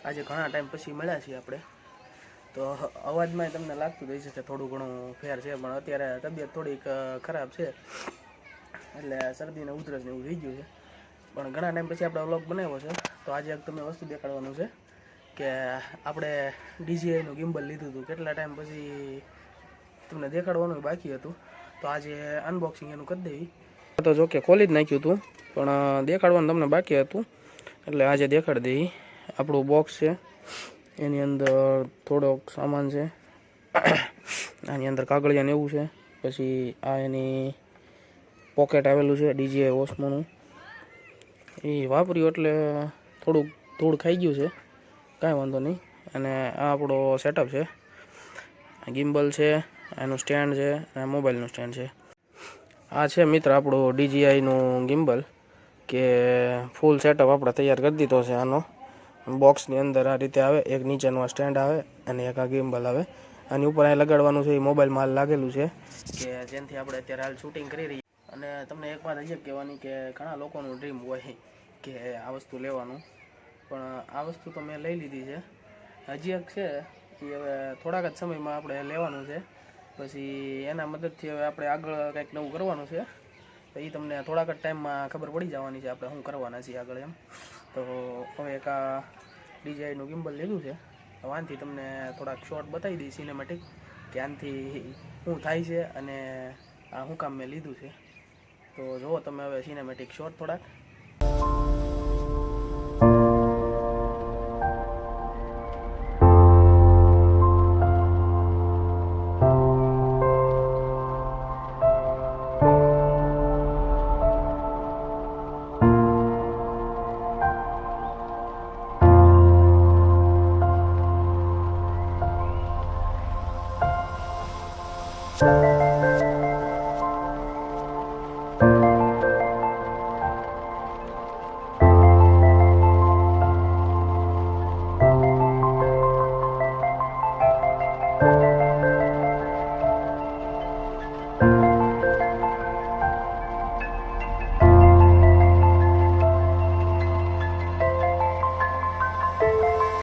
આજે ઘણા ટાઈમ પછી મળ્યા છીએ આપણે. તો અવાજમાં તમને લાગતું રહી છે કે થોડું ઘણું ફેર છે, પણ અત્યારે તબિયત થોડીક ખરાબ છે, એટલે શરદીને ઉધરસ ને એવું થઈ ગયું છે. પણ ઘણા ટાઈમ પછી આપણે વ્લોગ બનાવ્યો છે. તો આજે એક તમને વસ્તુ દેખાડવાનું છે કે આપણે DJIનું ગિમ્બલ લીધું હતું. કેટલા ટાઈમ પછી તમને દેખાડવાનું બાકી હતું, તો આજે અનબોક્સિંગ એનું કરી દેવી. તો જો કે ખોલી જ નાખ્યું હતું, પણ દેખાડવાનું તમને બાકી હતું, એટલે આજે દેખાડી દેવી. આપણું બોક્સ છે, એની અંદર થોડોક સામાન છે, આની અંદર કાગળિયા ને એવું છે. પછી આ એની પોકેટ આવેલું છે DJI ઓસ્મોનું, એ વાપર્યું એટલે થોડુંક ધૂળ ખાઈ ગયું છે, કાંઈ વાંધો નહીં. અને આ આપણો સેટઅપ છે, ગિમ્બલ છે, એનું સ્ટેન્ડ છે, અને મોબાઈલનું સ્ટેન્ડ છે. આ છે મિત્ર આપણું DJIનું ગિમ્બલ, કે ફૂલ સેટઅપ આપણે તૈયાર કરી દીધો છે. આનો બોક્સની અંદર આ રીતે આવે, એક નીચેનું સ્ટેન્ડ આવે અને એક આ ગિમ્બલ આવે. આની ઉપર અહીં લગાડવાનું છે, એ મોબાઈલમાં હાલ લાગેલું છે, કે જેનાથી આપણે અત્યારે હાલ શૂટિંગ કરી રહી. અને તમને એક વાત હજી કહેવાની કે ઘણા લોકોનું ડ્રીમ હોય કે આ વસ્તુ લેવાનું, પણ આ વસ્તુ તો મેં લઈ લીધી છે. હજી એક છે એ હવે થોડાક જ સમયમાં આપણે લેવાનું છે. પછી એના મદદથી હવે આપણે આગળ કંઈક નવું કરવાનું છે, તો એ તમને થોડાક જ ટાઈમમાં ખબર પડી જવાની છે આપણે શું કરવાના છીએ આગળ એમ. તો હવે એક આ DJIનું ગિમ્બલ લીધું છે, તો આનાથી તમને થોડાક શોર્ટ બતાવી દઈ સિનેમેટિક, કે આનાથી શું થાય છે અને આ શું કામ મેં લીધું છે. તો જુઓ તમે હવે સિનેમેટિક શોર્ટ થોડાક.